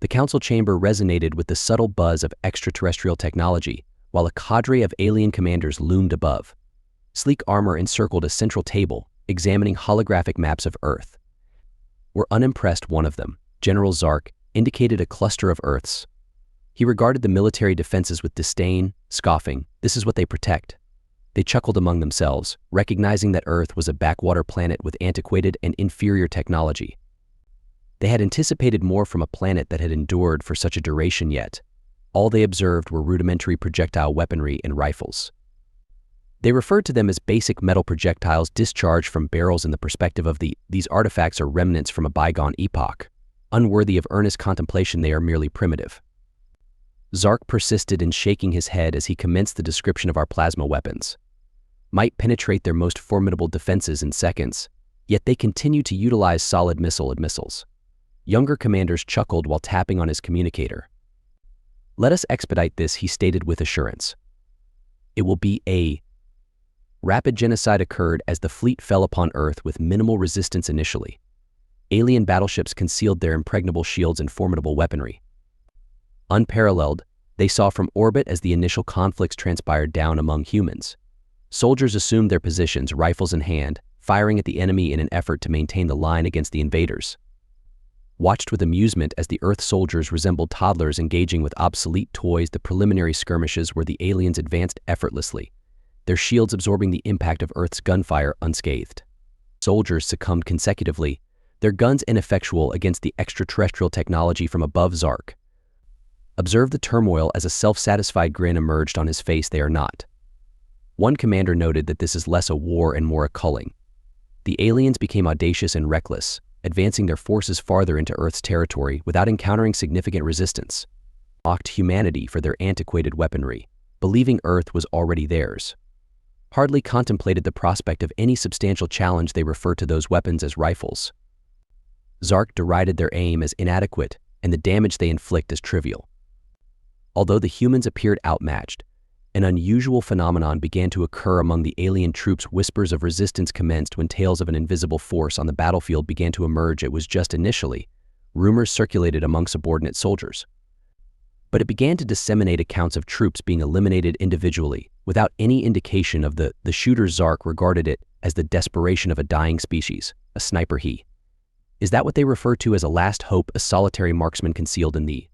The council chamber resonated with the subtle buzz of extraterrestrial technology, while a cadre of alien commanders loomed above. Sleek armor encircled a central table, examining holographic maps of Earth. We're unimpressed, one of them, General Zark, indicated a cluster of Earths. He regarded the military defenses with disdain, scoffing, "This is what they protect." They chuckled among themselves, recognizing that Earth was a backwater planet with antiquated and inferior technology. They had anticipated more from a planet that had endured for such a duration, yet all they observed were rudimentary projectile weaponry and rifles. They referred to them as basic metal projectiles discharged from barrels in the perspective of these artifacts are remnants from a bygone epoch. Unworthy of earnest contemplation, they are merely primitive. Zark persisted in shaking his head as he commenced the description of our plasma weapons. Might penetrate their most formidable defenses in seconds, yet they continue to utilize solid missiles. Younger commanders chuckled while tapping on his communicator. "Let us expedite this," he stated with assurance. "It will be a..." Rapid genocide occurred as the fleet fell upon Earth with minimal resistance initially. Alien battleships concealed their impregnable shields and formidable weaponry. Unparalleled, they saw from orbit as the initial conflicts transpired down among humans. Soldiers assumed their positions, rifles in hand, firing at the enemy in an effort to maintain the line against the invaders. Watched with amusement as the Earth soldiers resembled toddlers engaging with obsolete toys, the preliminary skirmishes where the aliens advanced effortlessly, their shields absorbing the impact of Earth's gunfire unscathed. Soldiers succumbed consecutively, their guns ineffectual against the extraterrestrial technology from above. Zark observed the turmoil as a self-satisfied grin emerged on his face. "They are not." One commander noted that this is less a war and more a culling. The aliens became audacious and reckless, advancing their forces farther into Earth's territory without encountering significant resistance. Mocked humanity for their antiquated weaponry, believing Earth was already theirs. Hardly contemplated the prospect of any substantial challenge. They referred to those weapons as rifles. Zark derided their aim as inadequate and the damage they inflict as trivial. Although the humans appeared outmatched, an unusual phenomenon began to occur among the alien troops. Whispers of resistance commenced when tales of an invisible force on the battlefield began to emerge. It was just initially. Rumors circulated among subordinate soldiers. But it began to disseminate accounts of troops being eliminated individually, without any indication of the shooter. Zark regarded it as the desperation of a dying species, a sniper. Is that what they refer to as a last hope, a solitary marksman concealed in the...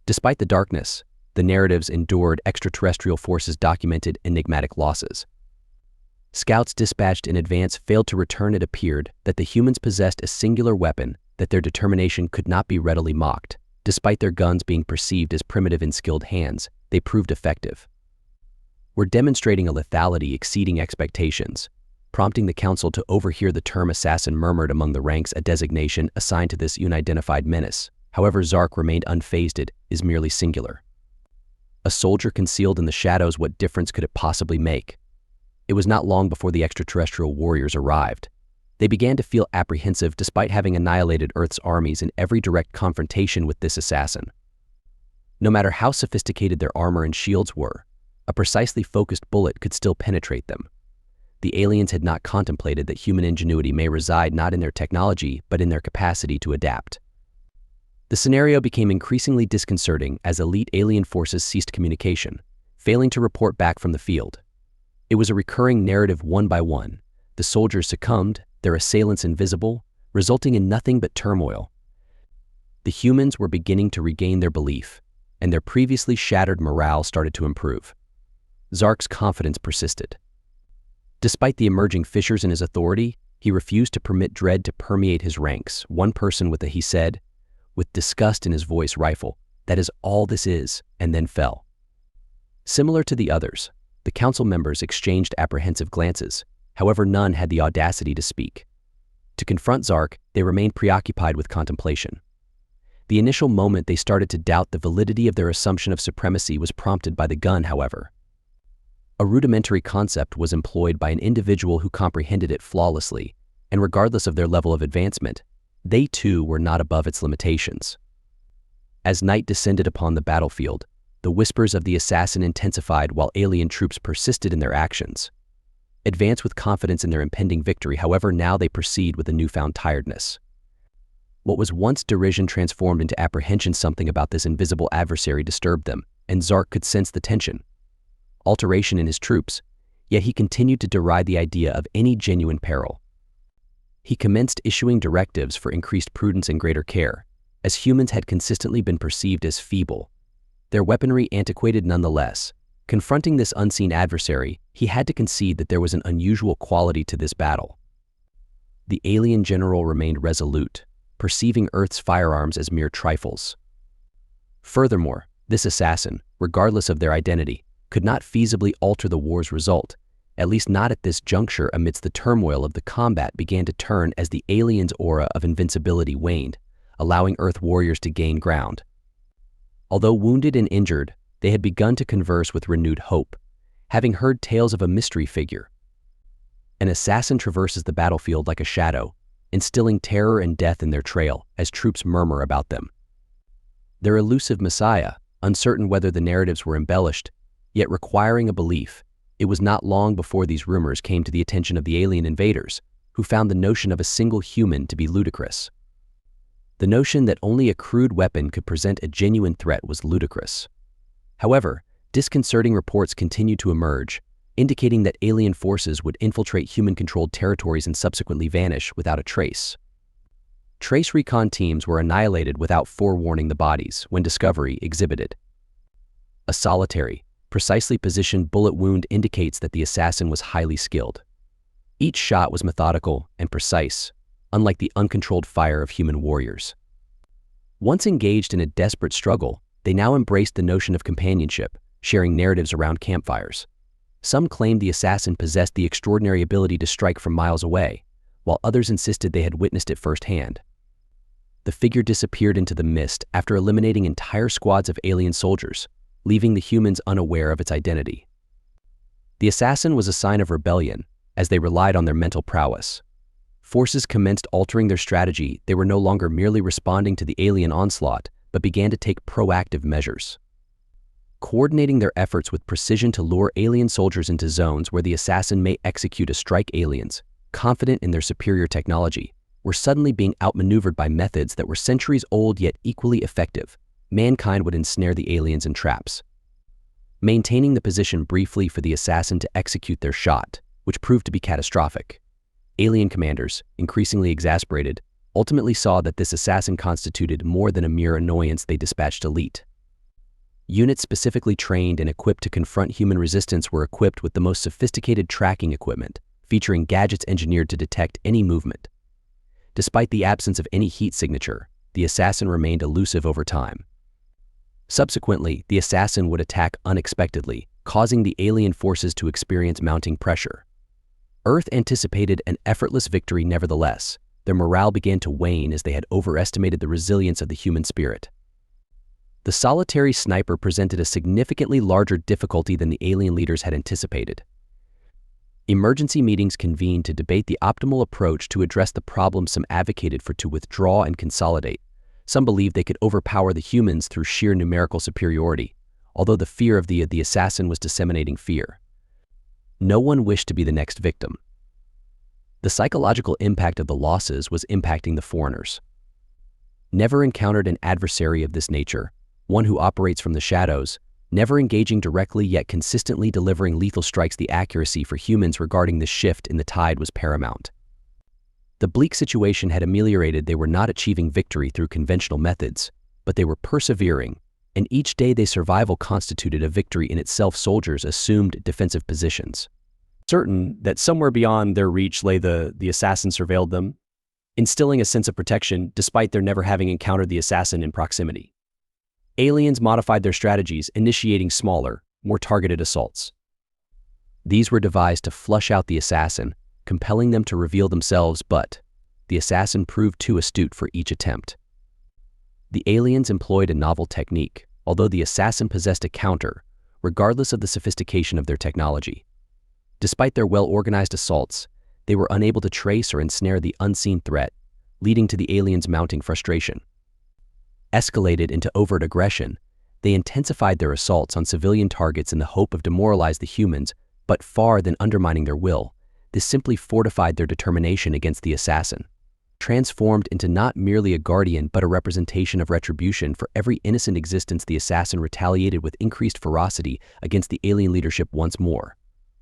Despite the darkness, the narratives endured. Extraterrestrial forces documented enigmatic losses. Scouts dispatched in advance failed to return. It appeared that the humans possessed a singular weapon, that their determination could not be readily mocked. Despite their guns being perceived as primitive in skilled hands, they proved effective. "We're demonstrating a lethality exceeding expectations," prompting the council to overhear the term assassin murmured among the ranks, a designation assigned to this unidentified menace. However, Zark remained unfazed. It is merely singular. A soldier concealed in the shadows. What difference could it possibly make? It was not long before the extraterrestrial warriors arrived. They began to feel apprehensive despite having annihilated Earth's armies in every direct confrontation with this assassin. No matter how sophisticated their armor and shields were, a precisely focused bullet could still penetrate them. The aliens had not contemplated that human ingenuity may reside not in their technology but in their capacity to adapt. The scenario became increasingly disconcerting as elite alien forces ceased communication, failing to report back from the field. It was a recurring narrative. One by one, the soldiers succumbed, their assailants invisible, resulting in nothing but turmoil. The humans were beginning to regain their belief, and their previously shattered morale started to improve. Zark's confidence persisted. Despite the emerging fissures in his authority, he refused to permit dread to permeate his ranks. One person he said, with disgust in his voice, "Rifle, that is all this is," and then fell. Similar to the others, the council members exchanged apprehensive glances. However, none had the audacity to speak. To confront Zark, they remained preoccupied with contemplation. The initial moment they started to doubt the validity of their assumption of supremacy was prompted by the gun, however. A rudimentary concept was employed by an individual who comprehended it flawlessly, and regardless of their level of advancement, they too were not above its limitations. As night descended upon the battlefield, the whispers of the assassin intensified while alien troops persisted in their actions. Advance with confidence in their impending victory. However, now they proceed with a newfound tiredness. What was once derision transformed into apprehension. Something about this invisible adversary disturbed them, and Zark could sense the tension. Alteration in his troops, yet he continued to deride the idea of any genuine peril. He commenced issuing directives for increased prudence and greater care, as humans had consistently been perceived as feeble, their weaponry antiquated nonetheless. Confronting this unseen adversary, he had to concede that there was an unusual quality to this battle. The alien general remained resolute, perceiving Earth's firearms as mere trifles. Furthermore, this assassin, regardless of their identity, could not feasibly alter the war's result, at least not at this juncture. Amidst the turmoil of the combat began to turn as the alien's aura of invincibility waned, allowing Earth warriors to gain ground. Although wounded and injured, they had begun to converse with renewed hope, having heard tales of a mystery figure. An assassin traverses the battlefield like a shadow, instilling terror and death in their trail as troops murmur about them. Their elusive messiah, uncertain whether the narratives were embellished, yet requiring a belief. It was not long before these rumors came to the attention of the alien invaders, who found the notion of a single human to be ludicrous. The notion that only a crude weapon could present a genuine threat was ludicrous. However, disconcerting reports continued to emerge, indicating that alien forces would infiltrate human-controlled territories and subsequently vanish without a trace. Trace recon teams were annihilated without forewarning the bodies when discovery exhibited. A solitary, precisely positioned bullet wound indicates that the assassin was highly skilled. Each shot was methodical and precise, unlike the uncontrolled fire of human warriors. Once engaged in a desperate struggle, they now embraced the notion of companionship, sharing narratives around campfires. Some claimed the assassin possessed the extraordinary ability to strike from miles away, while others insisted they had witnessed it firsthand. The figure disappeared into the mist after eliminating entire squads of alien soldiers, leaving the humans unaware of its identity. The assassin was a sign of rebellion, as they relied on their mental prowess. Forces commenced altering their strategy. They were no longer merely responding to the alien onslaught, but began to take proactive measures. Coordinating their efforts with precision to lure alien soldiers into zones where the assassin may execute a strike. Aliens, confident in their superior technology, were suddenly being outmaneuvered by methods that were centuries old yet equally effective. Mankind would ensnare the aliens in traps, maintaining the position briefly for the assassin to execute their shot, which proved to be catastrophic. Alien commanders, increasingly exasperated, ultimately saw that this assassin constituted more than a mere annoyance. They dispatched elite units specifically trained and equipped to confront human resistance were equipped with the most sophisticated tracking equipment, featuring gadgets engineered to detect any movement. Despite the absence of any heat signature, the assassin remained elusive over time. Subsequently, the assassin would attack unexpectedly, causing the alien forces to experience mounting pressure. Earth anticipated an effortless victory. Nevertheless, their morale began to wane as they had overestimated the resilience of the human spirit. The solitary sniper presented a significantly larger difficulty than the alien leaders had anticipated. Emergency meetings convened to debate the optimal approach to address the problem. Some advocated for to withdraw and consolidate. Some believed they could overpower the humans through sheer numerical superiority, although the fear of the assassin was disseminating fear. No one wished to be the next victim. The psychological impact of the losses was impacting the foreigners. Never encountered an adversary of this nature, one who operates from the shadows, never engaging directly yet consistently delivering lethal strikes. The accuracy for humans regarding the shift in the tide was paramount. The bleak situation had ameliorated. They were not achieving victory through conventional methods, but they were persevering, and each day their survival constituted a victory in itself. Soldiers assumed defensive positions, certain that somewhere beyond their reach lay the assassin surveilled them, instilling a sense of protection despite their never having encountered the assassin in proximity. Aliens modified their strategies, initiating smaller, more targeted assaults. These were devised to flush out the assassin, compelling them to reveal themselves, but the assassin proved too astute for each attempt. The aliens employed a novel technique, although the assassin possessed a counter, regardless of the sophistication of their technology. Despite their well-organized assaults, they were unable to trace or ensnare the unseen threat, leading to the aliens' mounting frustration. Escalated into overt aggression, they intensified their assaults on civilian targets in the hope of demoralizing the humans, but far than undermining their will, this simply fortified their determination against the assassin. transformed into not merely a guardian but a representation of retribution for every innocent existence. The assassin retaliated with increased ferocity against the alien leadership once more.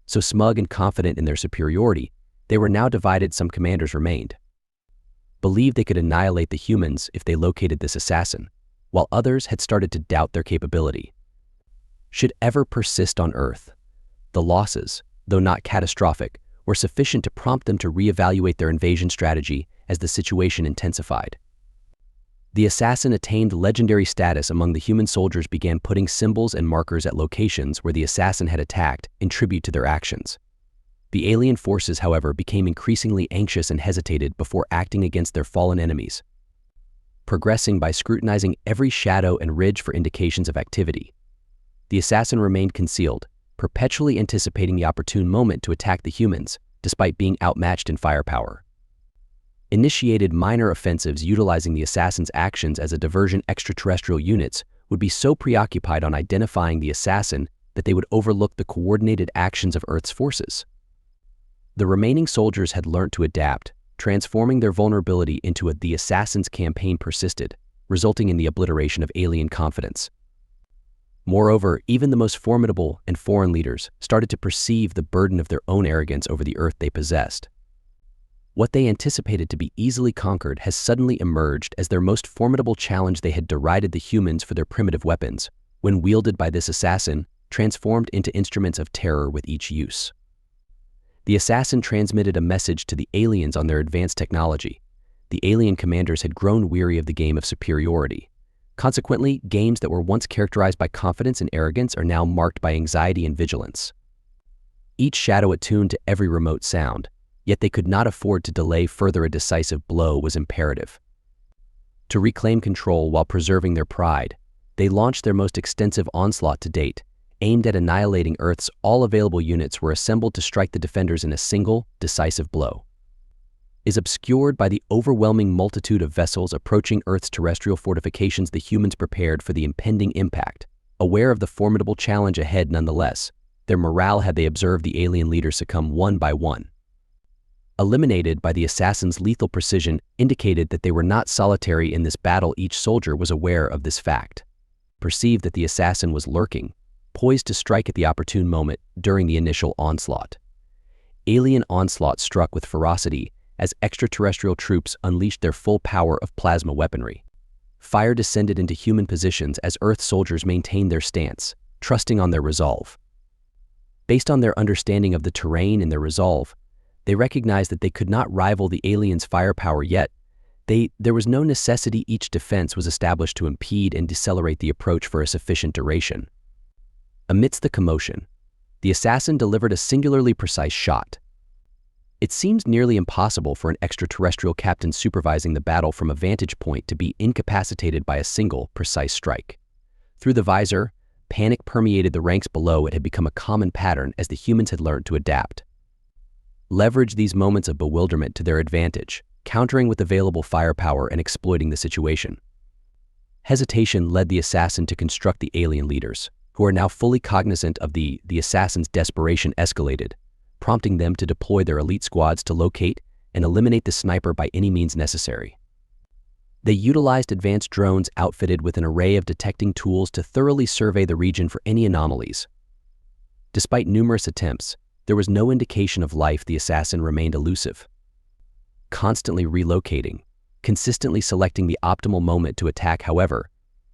So smug and confident in their superiority, they were now divided. Some commanders remained, believed they could annihilate the humans if they located this assassin, while others had started to doubt their capability. Should ever persist on Earth, the losses, though not catastrophic, were sufficient to prompt them to reevaluate their invasion strategy as the situation intensified. The assassin attained legendary status among the human soldiers, began putting symbols and markers at locations where the assassin had attacked in tribute to their actions. The alien forces, however, became increasingly anxious and hesitated before acting against their fallen enemies, progressing by scrutinizing every shadow and ridge for indications of activity. The assassin remained concealed, perpetually anticipating the opportune moment to attack the humans, despite being outmatched in firepower. Initiated minor offensives utilizing the assassin's actions as a diversion. Extraterrestrial units would be so preoccupied on identifying the assassin that they would overlook the coordinated actions of Earth's forces. The remaining soldiers had learned to adapt, transforming their vulnerability into the assassin's campaign persisted, resulting in the obliteration of alien confidence. Moreover, even the most formidable and foreign leaders started to perceive the burden of their own arrogance over the Earth they possessed. What they anticipated to be easily conquered has suddenly emerged as their most formidable challenge. They had derided the humans for their primitive weapons, when wielded by this assassin, transformed into instruments of terror with each use. The assassin transmitted a message to the aliens on their advanced technology. The alien commanders had grown weary of the game of superiority. Consequently, games that were once characterized by confidence and arrogance are now marked by anxiety and vigilance. Each shadow attuned to every remote sound, yet they could not afford to delay further. A decisive blow was imperative. To reclaim control while preserving their pride, they launched their most extensive onslaught to date, aimed at annihilating Earth's all available units. Were assembled to strike the defenders in a single, decisive blow. Is obscured by the overwhelming multitude of vessels approaching Earth's terrestrial fortifications. The humans prepared for the impending impact, aware of the formidable challenge ahead. Nonetheless, their morale had they observed the alien leaders succumb one by one. Eliminated by the assassin's lethal precision indicated that they were not solitary in this battle. Each soldier was aware of this fact, perceived that the assassin was lurking, poised to strike at the opportune moment. During the initial onslaught, alien onslaught struck with ferocity as extraterrestrial troops unleashed their full power of plasma weaponry. Fire descended into human positions as Earth soldiers maintained their stance, trusting on their resolve. Based on their understanding of the terrain and their resolve, they recognized that they could not rival the aliens' firepower, yet there was no necessity. Each defense was established to impede and decelerate the approach for a sufficient duration. Amidst the commotion, the assassin delivered a singularly precise shot. It seems nearly impossible for an extraterrestrial captain supervising the battle from a vantage point to be incapacitated by a single, precise strike. Through the visor, panic permeated the ranks below. It had become a common pattern as the humans had learned to adapt. Leverage these moments of bewilderment to their advantage, countering with available firepower and exploiting the situation. Hesitation led the assassin to construct the alien leaders, who are now fully cognizant of the assassin's desperation escalated, prompting them to deploy their elite squads to locate and eliminate the sniper by any means necessary. They utilized advanced drones outfitted with an array of detecting tools to thoroughly survey the region for any anomalies. Despite numerous attempts, there was no indication of life. The assassin remained elusive, constantly relocating, consistently selecting the optimal moment to attack. However,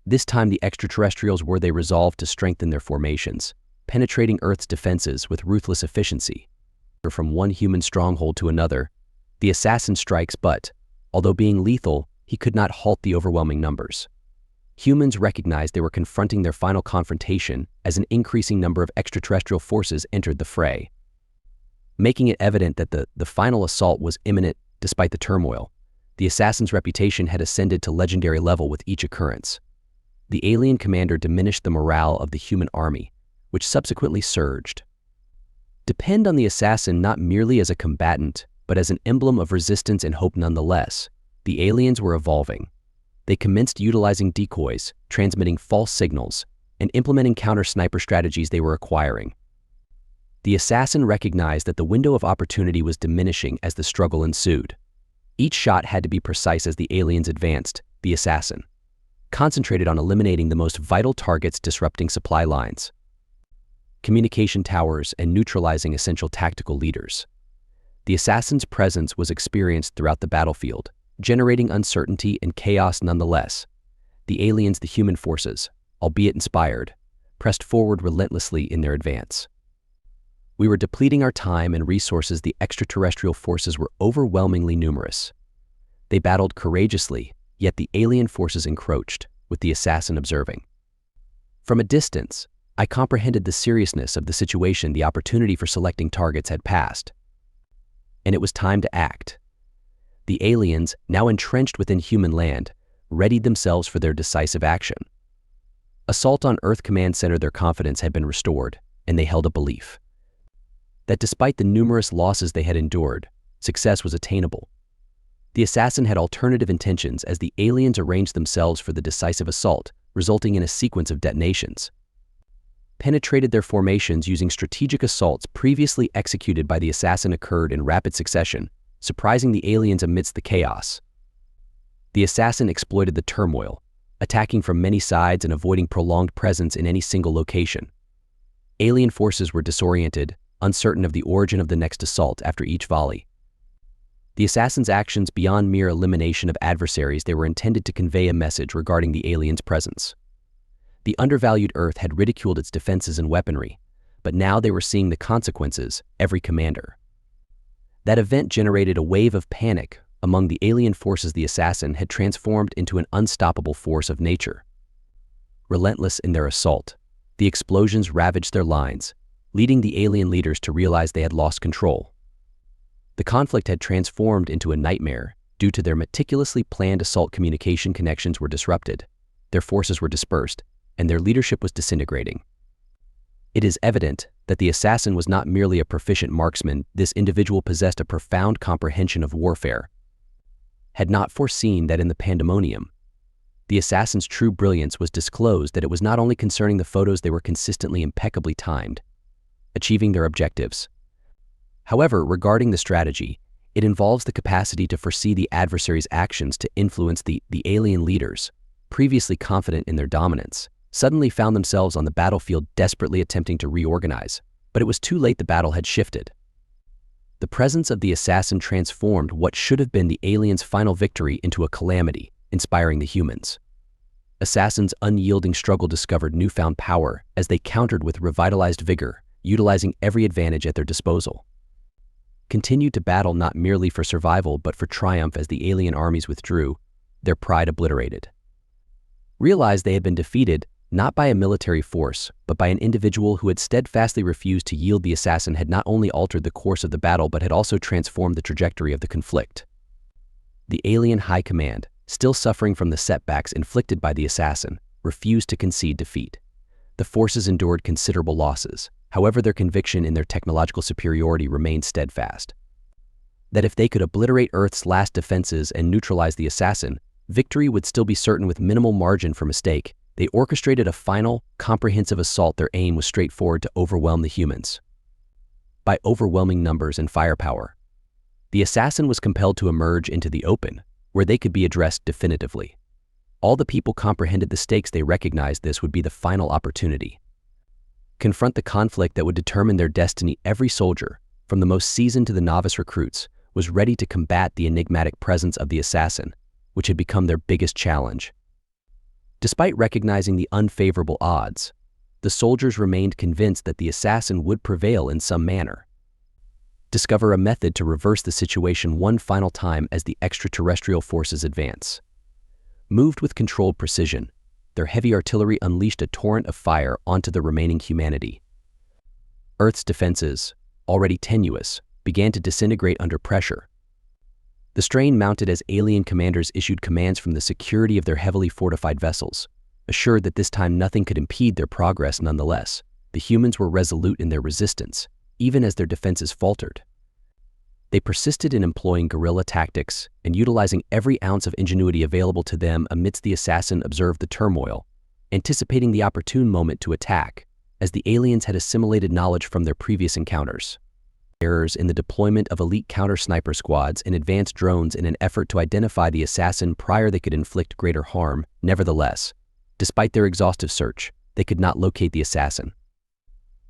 this time the extraterrestrials they resolved to strengthen their formations, penetrating Earth's defenses with ruthless efficiency. From one human stronghold to another, the assassin strikes, but, although being lethal, he could not halt the overwhelming numbers. Humans recognized they were confronting their final confrontation as an increasing number of extraterrestrial forces entered the fray, making it evident that the final assault was imminent. Despite the turmoil, the assassin's reputation had ascended to legendary level with each occurrence. The alien commander diminished the morale of the human army, which subsequently surged. Depend on the assassin not merely as a combatant, but as an emblem of resistance and hope. Nonetheless, the aliens were evolving. They commenced utilizing decoys, transmitting false signals, and implementing counter-sniper strategies they were acquiring. The assassin recognized that the window of opportunity was diminishing as the struggle ensued. Each shot had to be precise as the aliens advanced. The assassin concentrated on eliminating the most vital targets, disrupting supply lines, communication towers, and neutralizing essential tactical leaders. The assassin's presence was experienced throughout the battlefield, generating uncertainty and chaos nonetheless. The aliens, the human forces, albeit inspired, pressed forward relentlessly in their advance. We were depleting our time and resources. The extraterrestrial forces were overwhelmingly numerous. They battled courageously, yet the alien forces encroached, with the assassin observing. From a distance, I comprehended the seriousness of the situation. The opportunity for selecting targets had passed, and it was time to act. The aliens, now entrenched within human land, readied themselves for their decisive action. Assault on Earth Command Center. Their confidence had been restored, and they held a belief that despite the numerous losses they had endured, success was attainable. The assassin had alternative intentions as the aliens arranged themselves for the decisive assault, resulting in a sequence of detonations. Penetrated their formations using strategic assaults previously executed by the assassin occurred in rapid succession, surprising the aliens amidst the chaos. The assassin exploited the turmoil, attacking from many sides and avoiding prolonged presence in any single location. Alien forces were disoriented, uncertain of the origin of the next assault after each volley. The assassin's actions beyond mere elimination of adversaries, they were intended to convey a message regarding the aliens' presence. The undervalued Earth had ridiculed its defenses and weaponry, but now they were seeing the consequences, every commander. That event generated a wave of panic among the alien forces. The assassin had transformed into an unstoppable force of nature. Relentless in their assault, the explosions ravaged their lines, leading the alien leaders to realize they had lost control. The conflict had transformed into a nightmare due to their meticulously planned assault. Communication connections were disrupted, their forces were dispersed, and their leadership was disintegrating. It is evident that the assassin was not merely a proficient marksman. This individual possessed a profound comprehension of warfare. Had not foreseen that in the pandemonium, the assassin's true brilliance was disclosed, that it was not only concerning the photos, they were consistently impeccably timed, achieving their objectives. However, regarding the strategy, it involves the capacity to foresee the adversary's actions to influence the alien leaders, previously confident in their dominance, suddenly found themselves on the battlefield desperately attempting to reorganize, but it was too late. The battle had shifted. The presence of the assassin transformed what should have been the aliens' final victory into a calamity, inspiring the humans. Assassin's unyielding struggle discovered newfound power as they countered with revitalized vigor, utilizing every advantage at their disposal. Continued to battle not merely for survival but for triumph. As the alien armies withdrew, their pride obliterated. Realized they had been defeated not by a military force, but by an individual who had steadfastly refused to yield. The assassin had not only altered the course of the battle but had also transformed the trajectory of the conflict. The alien high command, still suffering from the setbacks inflicted by the assassin, refused to concede defeat. The forces endured considerable losses. However, their conviction in their technological superiority remained steadfast. That if they could obliterate Earth's last defenses and neutralize the assassin, victory would still be certain with minimal margin for mistake. They orchestrated a final, comprehensive assault. Their aim was straightforward: to overwhelm the humans. By overwhelming numbers and firepower, the assassin was compelled to emerge into the open, where they could be addressed definitively. All the people comprehended the stakes. They recognized this would be the final opportunity. Confront the conflict that would determine their destiny. Every soldier, from the most seasoned to the novice recruits, was ready to combat the enigmatic presence of the assassin, which had become their biggest challenge. Despite recognizing the unfavorable odds, the soldiers remained convinced that the assassin would prevail in some manner. Discover a method to reverse the situation one final time as the extraterrestrial forces advance. Moved with controlled precision, their heavy artillery unleashed a torrent of fire onto the remaining humanity. Earth's defenses, already tenuous, began to disintegrate under pressure. The strain mounted as alien commanders issued commands from the security of their heavily fortified vessels, assured that this time nothing could impede their progress. Nonetheless, the humans were resolute in their resistance, even as their defenses faltered. They persisted in employing guerrilla tactics and utilizing every ounce of ingenuity available to them. Amidst the assassin observed the turmoil, anticipating the opportune moment to attack, as the aliens had assimilated knowledge from their previous encounters. errors in the deployment of elite counter-sniper squads and advanced drones in an effort to identify the assassin prior they could inflict greater harm. Nevertheless, despite their exhaustive search, they could not locate the assassin.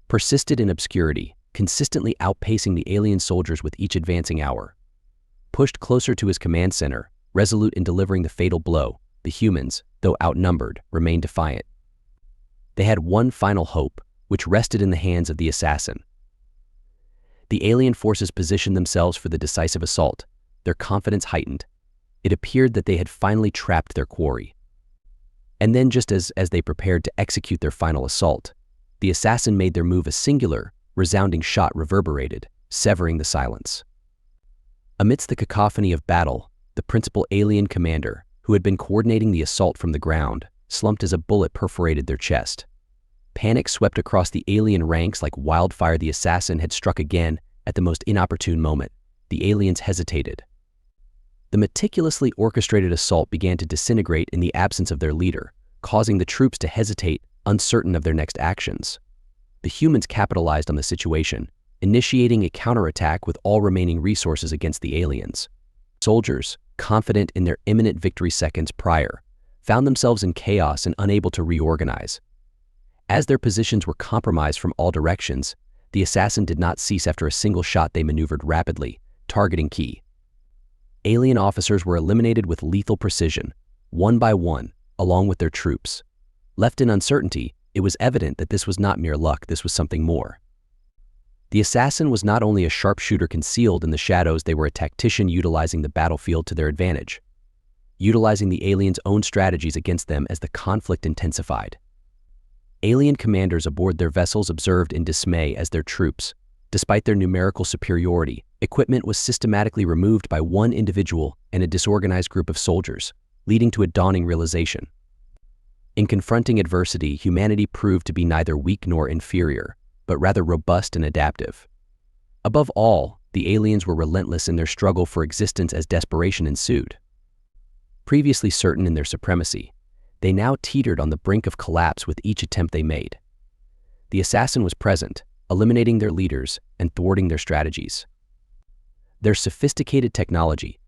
Persisted in obscurity, consistently outpacing the alien soldiers with each advancing hour. Pushed closer to his command center, resolute in delivering the fatal blow, the humans, though outnumbered, remained defiant. They had one final hope, which rested in the hands of the assassin. The alien forces positioned themselves for the decisive assault, their confidence heightened. It appeared that they had finally trapped their quarry. And then, just as they prepared to execute their final assault, the assassin made their move. A singular, resounding shot reverberated, severing the silence. Amidst the cacophony of battle, the principal alien commander, who had been coordinating the assault from the ground, slumped as a bullet perforated their chest. Panic swept across the alien ranks like wildfire. The assassin had struck again at the most inopportune moment. The aliens hesitated. The meticulously orchestrated assault began to disintegrate in the absence of their leader, causing the troops to hesitate, uncertain of their next actions. The humans capitalized on the situation, initiating a counterattack with all remaining resources against the aliens. Soldiers, confident in their imminent victory seconds prior, found themselves in chaos and unable to reorganize. As their positions were compromised from all directions, the assassin did not cease. After a single shot, they maneuvered rapidly, targeting key alien officers were eliminated with lethal precision, one by one, along with their troops. Left in uncertainty, it was evident that this was not mere luck. This was something more. The assassin was not only a sharpshooter concealed in the shadows, they were a tactician utilizing the battlefield to their advantage, utilizing the aliens' own strategies against them as the conflict intensified. Alien commanders aboard their vessels observed in dismay as their troops, despite their numerical superiority, equipment was systematically removed by one individual and a disorganized group of soldiers, leading to a dawning realization. In confronting adversity, humanity proved to be neither weak nor inferior, but rather robust and adaptive. Above all, the aliens were relentless in their struggle for existence as desperation ensued. Previously certain in their supremacy, they now teetered on the brink of collapse with each attempt they made. The assassin was present, eliminating their leaders and thwarting their strategies. Their sophisticated technology,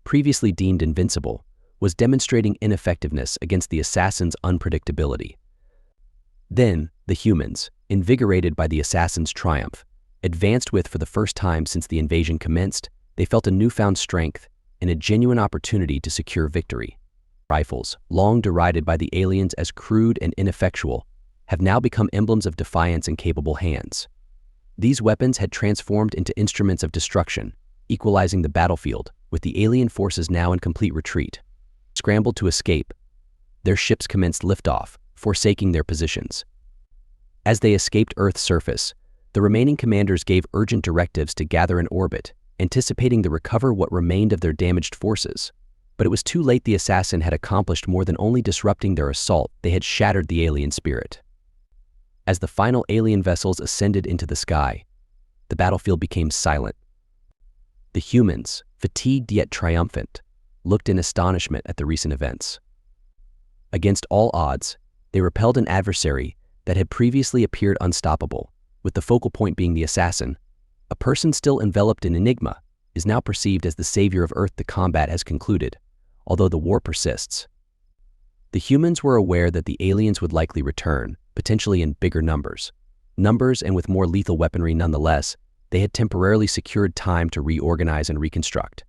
previously deemed invincible, was demonstrating ineffectiveness against the assassin's unpredictability. Then, the humans, invigorated by the assassin's triumph, advanced with, for the first time since the invasion commenced, they felt a newfound strength and a genuine opportunity to secure victory. Rifles, long derided by the aliens as crude and ineffectual, have now become emblems of defiance in capable hands. These weapons had transformed into instruments of destruction, equalizing the battlefield, with the alien forces now in complete retreat. Scrambled to escape, their ships commenced liftoff, forsaking their positions. As they escaped Earth's surface, the remaining commanders gave urgent directives to gather in orbit, anticipating to recover what remained of their damaged forces. But it was too late. The assassin had accomplished more than only disrupting their assault. They had shattered the alien spirit. As the final alien vessels ascended into the sky, the battlefield became silent. The humans, fatigued yet triumphant, looked in astonishment at the recent events. Against all odds, they repelled an adversary that had previously appeared unstoppable, with the focal point being the assassin. A person still enveloped in enigma is now perceived as the savior of Earth. The combat has concluded, although the war persists. The humans were aware that the aliens would likely return, potentially in bigger numbers and with more lethal weaponry. Nonetheless, they had temporarily secured time to reorganize and reconstruct,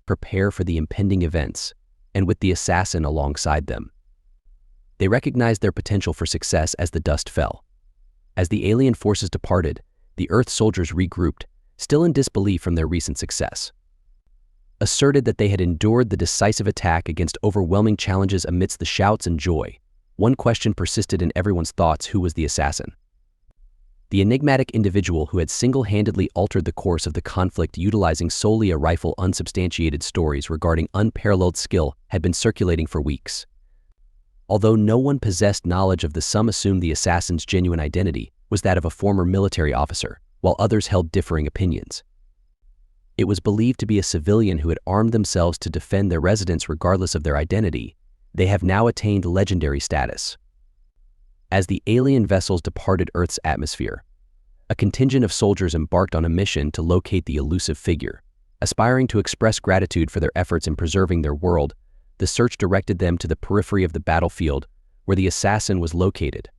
prepare for the impending events, and with the assassin alongside them. They recognized their potential for success as the dust fell. As the alien forces departed, the Earth soldiers regrouped, still in disbelief from their recent success. Asserted that they had endured the decisive attack against overwhelming challenges. Amidst the shouts and joy, one question persisted in everyone's thoughts: who was the assassin? The enigmatic individual who had single-handedly altered the course of the conflict utilizing solely a rifle. Unsubstantiated stories regarding unparalleled skill had been circulating for weeks. Although no one possessed knowledge of this, some assumed the assassin's genuine identity was that of a former military officer, while others held differing opinions. It was believed to be a civilian who had armed themselves to defend their residence regardless of their identity. They have now attained legendary status. As the alien vessels departed Earth's atmosphere, A contingent of soldiers embarked on a mission to locate the elusive figure. Aspiring to express gratitude for their efforts in preserving their world, the search directed them to the periphery of the battlefield, where the assassin was located.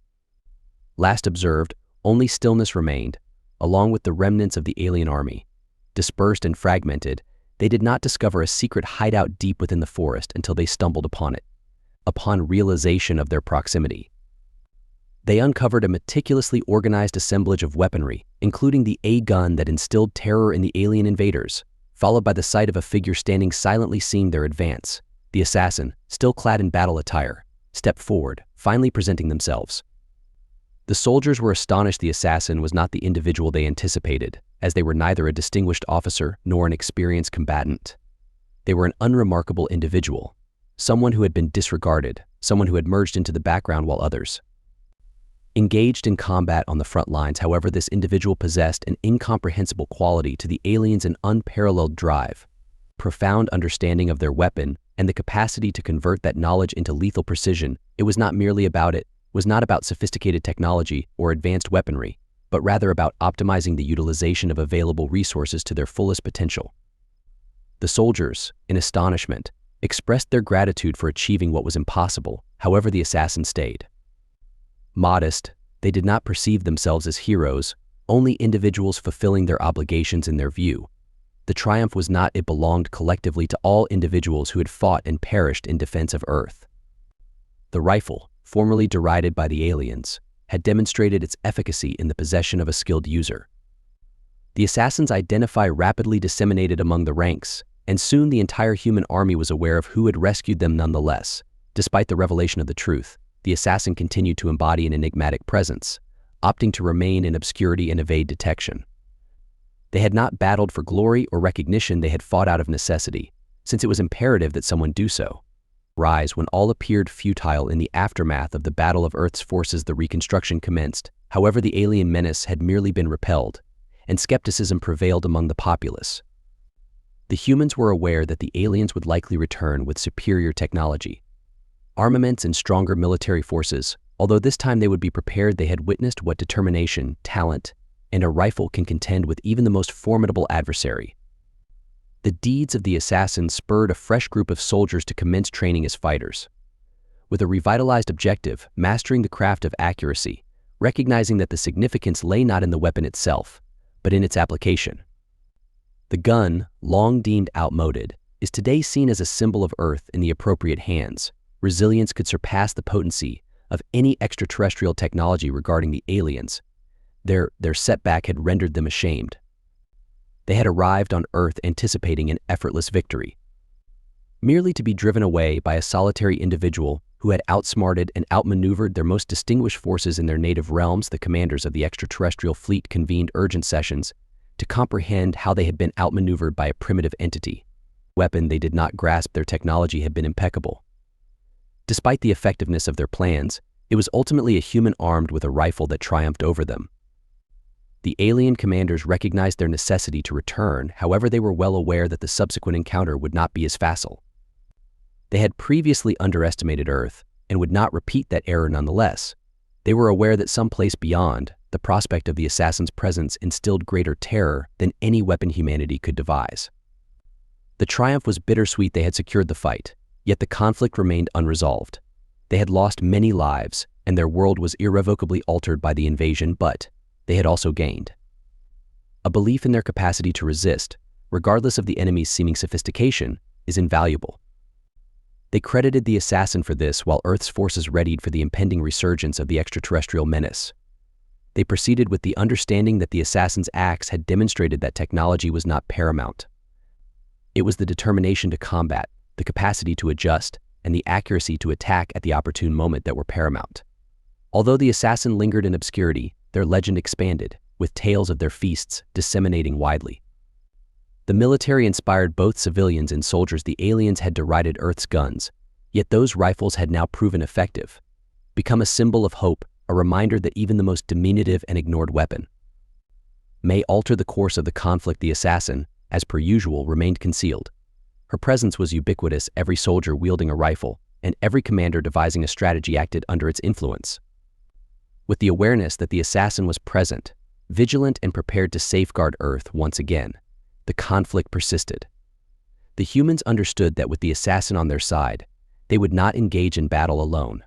Last observed, only stillness remained, along with the remnants of the alien army. Dispersed and fragmented, they did not discover a secret hideout deep within the forest until they stumbled upon it. Upon realization of their proximity, they uncovered a meticulously organized assemblage of weaponry, including the A-gun that instilled terror in the alien invaders, followed by the sight of a figure standing silently seeing their advance. The assassin, still clad in battle attire, stepped forward, finally presenting themselves. The soldiers were astonished the assassin was not the individual they anticipated, as they were neither a distinguished officer nor an experienced combatant. They were an unremarkable individual, someone who had been disregarded, someone who had merged into the background while others engaged in combat on the front lines. However, this individual possessed an incomprehensible quality to the aliens: an unparalleled drive, profound understanding of their weapon, and the capacity to convert that knowledge into lethal precision. It was not about sophisticated technology or advanced weaponry, but rather about optimizing the utilization of available resources to their fullest potential. The soldiers, in astonishment, expressed their gratitude for achieving what was impossible. However, the assassin stayed modest. They did not perceive themselves as heroes, only individuals fulfilling their obligations in their view. The triumph was not; it belonged collectively to all individuals who had fought and perished in defense of Earth. The rifle, formerly derided by the aliens, had demonstrated its efficacy in the possession of a skilled user. The assassin's identity rapidly disseminated among the ranks, and soon the entire human army was aware of who had rescued them. Nonetheless, despite the revelation of the truth, the assassin continued to embody an enigmatic presence, opting to remain in obscurity and evade detection. They had not battled for glory or recognition; they had fought out of necessity, since it was imperative that someone do so. Rise when all appeared futile. In the aftermath of the Battle of Earth's forces, the reconstruction commenced. However, the alien menace had merely been repelled, and skepticism prevailed among the populace. The humans were aware that the aliens would likely return with superior technology, armaments, and stronger military forces. Although this time they would be prepared, they had witnessed what determination, talent, and a rifle can contend with even the most formidable adversary. The deeds of the assassin spurred a fresh group of soldiers to commence training as fighters, with a revitalized objective: mastering the craft of accuracy, recognizing that the significance lay not in the weapon itself, but in its application. The gun, long deemed outmoded, is today seen as a symbol of Earth in the appropriate hands. Resilience could surpass the potency of any extraterrestrial technology. Regarding the aliens, their setback had rendered them ashamed. They had arrived on Earth anticipating an effortless victory, merely to be driven away by a solitary individual who had outsmarted and outmaneuvered their most distinguished forces in their native realms. The commanders of the extraterrestrial fleet convened urgent sessions to comprehend how they had been outmaneuvered by a primitive entity. Weapon they did not grasp. Their technology had been impeccable. Despite the effectiveness of their plans, it was ultimately a human armed with a rifle that triumphed over them. The alien commanders recognized their necessity to return. However, they were well aware that the subsequent encounter would not be as facile. They had previously underestimated Earth and would not repeat that error. Nonetheless, they were aware that someplace beyond, the prospect of the assassin's presence instilled greater terror than any weapon humanity could devise. The triumph was bittersweet. They had secured the fight, yet the conflict remained unresolved. They had lost many lives, and their world was irrevocably altered by the invasion, but they had also gained a belief in their capacity to resist, regardless of the enemy's seeming sophistication, is invaluable. They credited the assassin for this while Earth's forces readied for the impending resurgence of the extraterrestrial menace. They proceeded with the understanding that the assassin's acts had demonstrated that technology was not paramount. It was the determination to combat, the capacity to adjust, and the accuracy to attack at the opportune moment that were paramount. Although the assassin lingered in obscurity, their legend expanded, with tales of their feasts disseminating widely. The military inspired both civilians and soldiers. The aliens had derided Earth's guns, yet those rifles had now proven effective, become a symbol of hope, a reminder that even the most diminutive and ignored weapon may alter the course of the conflict. The assassin, as per usual, remained concealed. Her presence was ubiquitous. Every soldier wielding a rifle, and every commander devising a strategy acted under its influence. With the awareness that the assassin was present, vigilant and prepared to safeguard Earth once again. The conflict persisted. The humans understood that with the assassin on their side, they would not engage in battle alone.